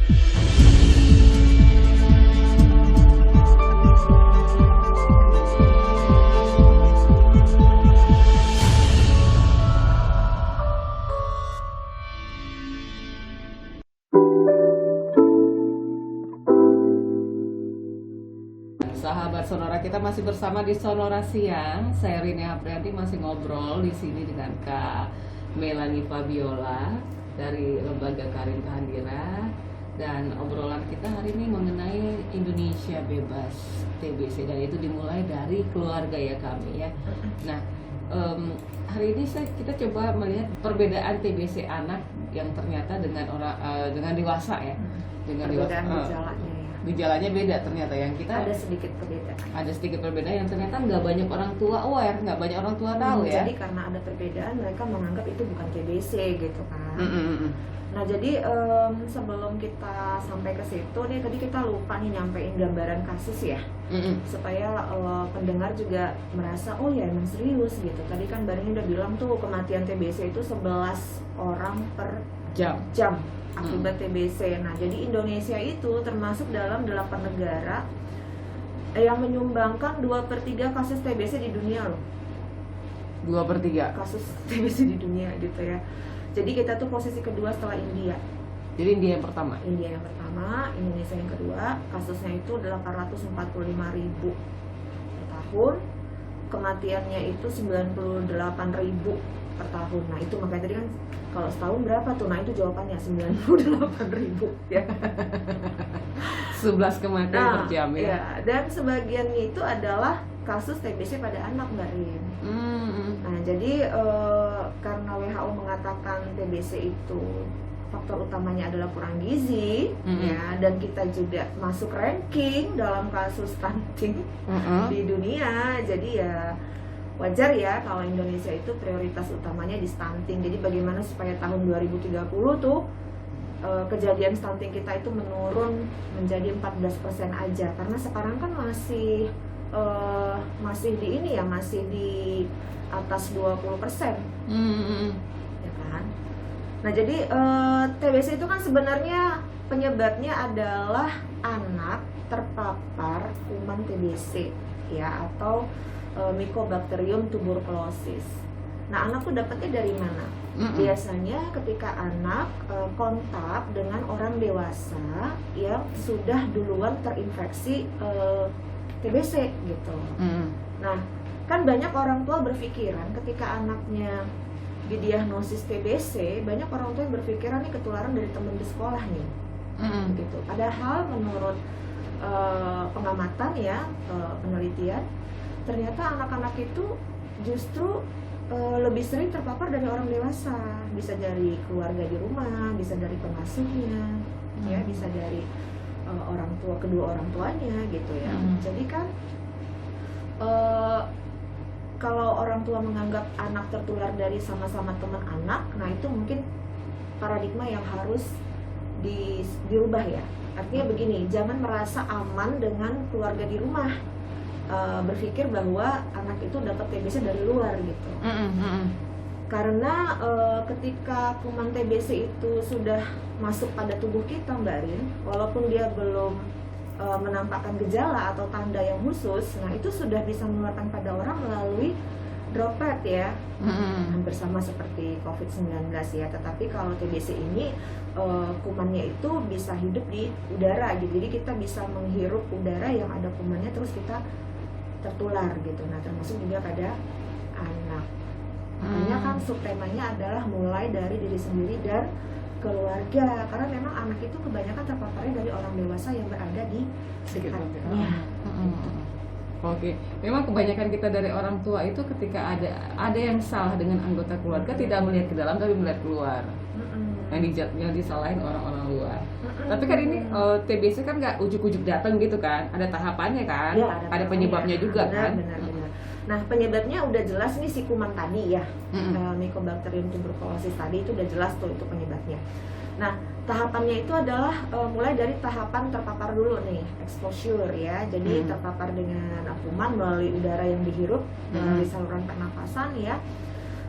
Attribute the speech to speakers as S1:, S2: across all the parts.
S1: Sahabat Sonora, kita masih bersama di Sonora Siang. Saya Rini Aprianti masih ngobrol di sini dengan Kak Melanie Fabiola dari Lembaga Karin Kehandira, dan obrolan kita hari ini mengenai Indonesia bebas TBC, dan itu dimulai dari keluarga ya kami ya. Nah, hari ini kita coba melihat perbedaan TBC anak yang ternyata dengan dengan dewasa ya. Dengan dewasa.
S2: Gejalanya ya.
S1: Gejalanya beda ternyata, yang kita
S2: Ada sedikit perbedaan.
S1: ada sedikit perbedaan yang ternyata nggak banyak orang tua aware, nggak banyak orang tua tahu ya.
S2: Jadi karena ada perbedaan mereka menganggap itu bukan TBC gitu kan. Nah jadi sebelum kita sampai ke situ nih, tadi kita lupa nih nyampein gambaran kasus ya, supaya pendengar juga merasa oh ya emang serius gitu. Tadi kan Barini udah bilang tuh kematian TBC itu 11 orang per jam akibat TBC. Nah jadi Indonesia itu termasuk dalam 8 negara yang menyumbangkan 2/3 kasus TBC di dunia loh.
S1: 2/3
S2: kasus TBC di dunia gitu ya. Jadi kita tuh posisi kedua setelah India.
S1: Jadi India yang pertama.
S2: India yang pertama, Indonesia yang kedua. Kasusnya itu 845.000 per tahun. Kematiannya itu 98.000 per tahun. Nah itu makanya tadi kan kalau setahun berapa tuh? Nah itu jawabannya 98.000 ya.
S1: 11 kematian per jam ya.
S2: Ya. Dan sebagiannya itu adalah kasus TBC pada anak, Mbak Rin. Nah jadi karena WHO mengatakan TBC itu faktor utamanya adalah kurang gizi, ya, dan kita juga masuk ranking dalam kasus stunting di dunia. Jadi ya wajar ya kalau Indonesia itu prioritas utamanya di stunting. Jadi bagaimana supaya tahun 2030 tuh kejadian stunting kita itu menurun menjadi 14% aja, karena sekarang kan masih di ini ya, masih di atas 20%, ya kan. Nah jadi TBC itu kan sebenarnya penyebabnya adalah anak terpapar kuman TBC ya, atau Mycobacterium tuberculosis. Nah anak tuh dapatnya dari mana? Biasanya ketika anak kontak dengan orang dewasa yang sudah duluan terinfeksi TBC gitu. Nah kan banyak orang tua berpikiran ketika anaknya didiagnosis TBC, banyak orang tua yang berpikiran nih ketularan dari teman di sekolah nih, gitu. Padahal menurut pengamatan ya, penelitian, ternyata anak-anak itu justru lebih sering terpapar dari orang dewasa. Bisa dari keluarga di rumah, bisa dari pengasuhnya, ya, bisa dari kedua orang tuanya gitu ya. Jadi kan kalau orang tua menganggap anak tertular dari sama-sama teman anak, nah itu mungkin paradigma yang harus dirubah ya. Artinya begini, jangan merasa aman dengan keluarga di rumah, berpikir bahwa anak itu dapat TBC dari luar gitu. Karena ketika kuman TBC itu sudah masuk pada tubuh kita, Mbak Rin, walaupun dia belum menampakkan gejala atau tanda yang khusus, nah itu sudah bisa menularkan pada orang melalui droplet ya, hampir sama seperti COVID-19 ya. Tetapi kalau TBC ini kumannya itu bisa hidup di udara gitu, jadi kita bisa menghirup udara yang ada kumannya terus kita tertular gitu. Nah termasuk juga pada anak. Makanya kan subtemanya adalah mulai dari diri sendiri dan keluarga, karena memang anak itu kebanyakan terpaparnya dari orang dewasa yang berada di sekitarnya.
S1: Oke, memang kebanyakan kita dari orang tua itu ketika ada yang salah dengan anggota keluarga tidak melihat ke dalam tapi melihat keluar. Yang disalahin orang-orang luar. Tapi kan ini TBC kan nggak ujuk-ujuk datang gitu kan, ada tahapannya kan,
S2: ya,
S1: ada penyebabnya juga kan.
S2: Benar. Nah penyebabnya udah jelas nih, si kuman tadi ya, Mycobacterium tuberculosis tadi itu udah jelas tuh itu penyebabnya. Nah tahapannya itu adalah mulai dari tahapan terpapar dulu nih, exposure ya. Jadi terpapar dengan kuman melalui udara yang dihirup melalui saluran pernapasan ya.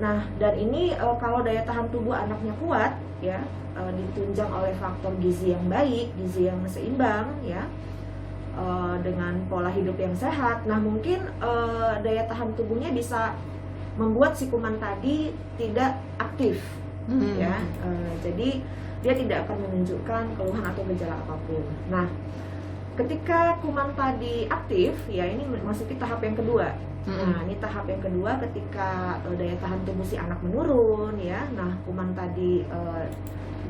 S2: Nah, dan ini kalau daya tahan tubuh anaknya kuat, ya, ditunjang oleh faktor gizi yang baik, gizi yang seimbang, ya, dengan pola hidup yang sehat. Nah, mungkin daya tahan tubuhnya bisa membuat si kuman tadi tidak aktif, ya. Jadi dia tidak akan menunjukkan keluhan atau gejala apapun. Nah, ketika kuman tadi aktif, ya ini masuki tahap yang kedua. Nah, ini tahap yang kedua ketika daya tahan tubuh si anak menurun, ya. Nah, kuman tadi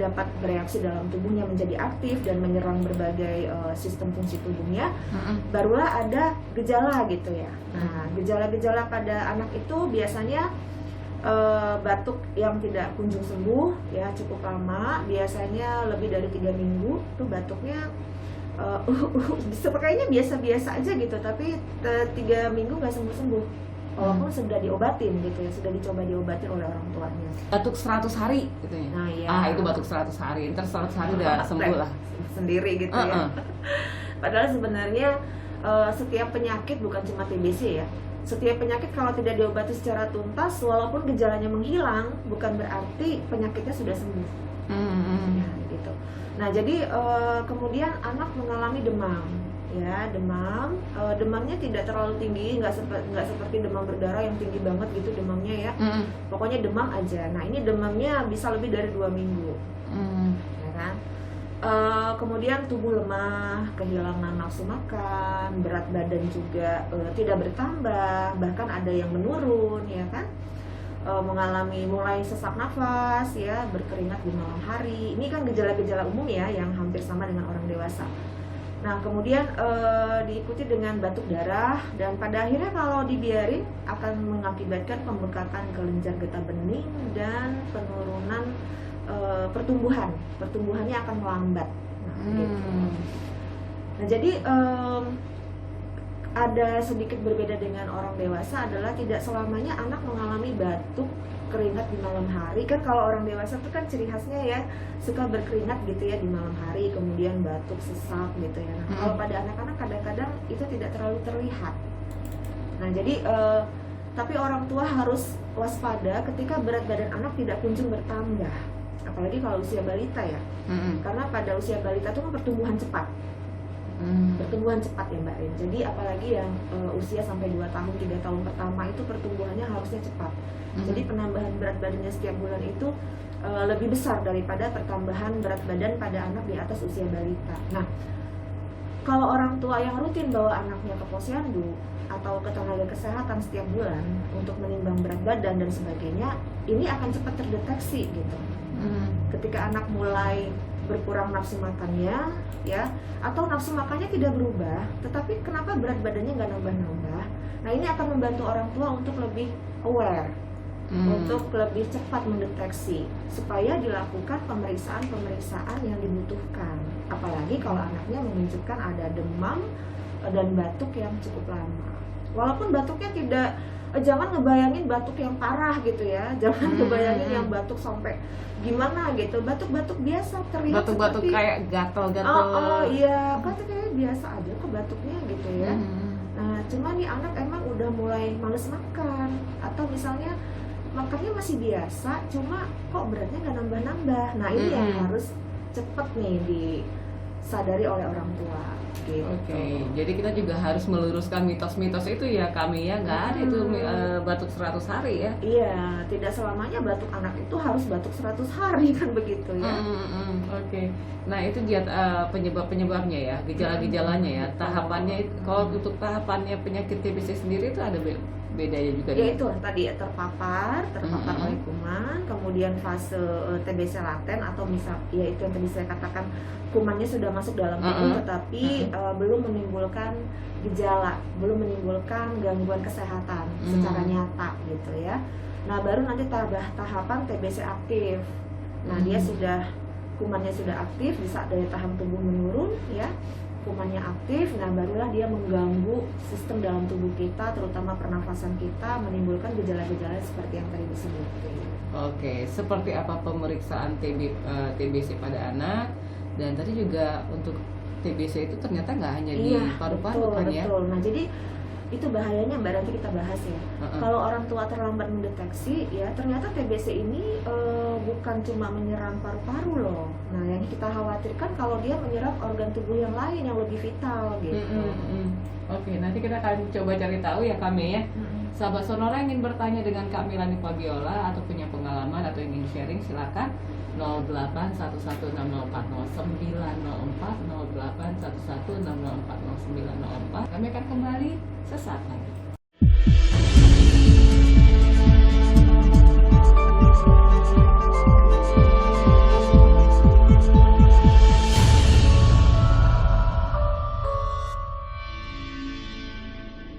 S2: dapat bereaksi dalam tubuhnya menjadi aktif dan menyerang berbagai sistem fungsi tubuhnya. Barulah ada gejala gitu ya. Nah, gejala-gejala pada anak itu biasanya batuk yang tidak kunjung sembuh, ya, cukup lama, biasanya lebih dari 3 minggu tuh batuknya kayaknya biasa-biasa aja gitu, tapi 3 minggu nggak sembuh-sembuh walaupun sudah diobatin gitu ya, sudah dicoba diobatin oleh orang tuanya.
S1: Batuk 100 hari gitu ya?
S2: Nah, ya.
S1: Itu batuk 100 hari, ntar 100 hari udah sembuh lah
S2: sendiri gitu ya. Padahal sebenarnya setiap penyakit, bukan cuma TBC ya, setiap penyakit kalau tidak diobati secara tuntas, walaupun gejalanya menghilang, bukan berarti penyakitnya sudah sembuh. Ya, gitu. Nah, jadi kemudian anak mengalami demam, ya, demam. Demamnya tidak terlalu tinggi, nggak seperti demam berdarah yang tinggi banget gitu demamnya ya. Pokoknya demam aja. Nah, ini demamnya bisa lebih dari 2 minggu, ya kan. Kemudian tubuh lemah, kehilangan nafsu makan, berat badan juga tidak bertambah, bahkan ada yang menurun, ya kan. Mengalami mulai sesak nafas, ya, berkeringat di malam hari. Ini kan gejala-gejala umum ya yang hampir sama dengan orang dewasa. Nah, kemudian diikuti dengan batuk darah, dan pada akhirnya kalau dibiarin akan mengakibatkan pembengkakan kelenjar getah bening dan penurunan pertumbuhannya akan melambat. Nah, gitu. Nah, jadi ada sedikit berbeda dengan orang dewasa adalah tidak selamanya anak mengalami batuk keringat di malam hari. Kan kalau orang dewasa itu kan ciri khasnya ya suka berkeringat gitu ya di malam hari, kemudian batuk sesak gitu ya. Nah, kalau pada anak-anak kadang-kadang itu tidak terlalu terlihat. Nah, jadi tapi orang tua harus waspada ketika berat badan anak tidak kunjung bertambah, apalagi kalau usia balita ya. Karena pada usia balita itu kan pertumbuhan cepat. Pertumbuhan cepat ya Mbak Rin. Jadi apalagi yang usia sampai 2 tahun, 3 tahun pertama itu pertumbuhannya harusnya cepat. Jadi penambahan berat badannya setiap bulan itu lebih besar daripada pertambahan berat badan pada anak di atas usia balita. Nah, kalau orang tua yang rutin bawa anaknya ke posyandu atau ke tenaga kesehatan setiap bulan untuk menimbang berat badan dan sebagainya, ini akan cepat terdeteksi gitu. Ketika anak mulai berkurang nafsu makannya, ya, atau nafsu makannya tidak berubah, tetapi kenapa berat badannya nggak nambah-nambah? Nah, ini akan membantu orang tua untuk lebih aware, untuk lebih cepat mendeteksi, supaya dilakukan pemeriksaan yang dibutuhkan. Apalagi kalau anaknya menunjukkan ada demam dan batuk yang cukup lama. Walaupun batuknya tidak, jangan ngebayangin batuk yang parah gitu ya, jangan ngebayangin yang batuk sampai gimana gitu, batuk-batuk biasa terlihat
S1: batuk-batuk
S2: seperti
S1: kayak gatal-gatal.
S2: Iya, kan kayak biasa aja kok batuknya gitu ya. Nah, cuma nih anak emang udah mulai males makan, atau misalnya makannya masih biasa, cuma kok beratnya nggak nambah-nambah. Nah, ini yang harus cepet nih disadari oleh orang tua gitu.
S1: Oke, jadi kita juga harus meluruskan mitos-mitos itu ya kami ya, nggak ada itu batuk 100 hari ya.
S2: Iya, tidak selamanya batuk anak itu harus batuk 100 hari kan begitu ya.
S1: Oke. Nah, itu dia penyebab-penyebabnya ya, gejala-gejalanya ya, tahapannya. Kalau untuk tahapannya penyakit TBC sendiri itu ada bedanya juga.
S2: Ya itu tadi ya, terpapar oleh kuman, kemudian fase TBC laten atau misal ya itu yang tadi saya katakan kumannya sudah masuk dalam tubuh tetapi belum menimbulkan gejala, belum menimbulkan gangguan kesehatan secara nyata gitu ya. Nah, baru nanti tahapan TBC aktif. Nah, dia sudah kumannya sudah aktif, di saat daya tahan tubuh menurun ya, kumannya aktif, nah barulah dia mengganggu sistem dalam tubuh kita, terutama pernafasan kita, menimbulkan gejala-gejala seperti yang tadi disebutkan.
S1: Oke, seperti apa pemeriksaan TBC pada anak, dan tadi juga untuk TBC itu ternyata nggak hanya di paru-paru kan ya?
S2: Betul. Nah, jadi itu bahayanya Mbak, nanti kita bahas ya. Kalau orang tua terlambat mendeteksi, ya ternyata TBC ini bukan cuma menyerang paru-paru loh. Nah, yang kita khawatirkan kalau dia menyerang organ tubuh yang lain yang lebih vital gitu.
S1: Oke, nanti kita akan coba cari tahu ya kami ya. Sahabat Sonora yang ingin bertanya dengan Kak Melanie Fabiola atau punya pengalaman atau ingin sharing, silakan 081160400904 081160400904. Kami akan kembali sesaat lagi.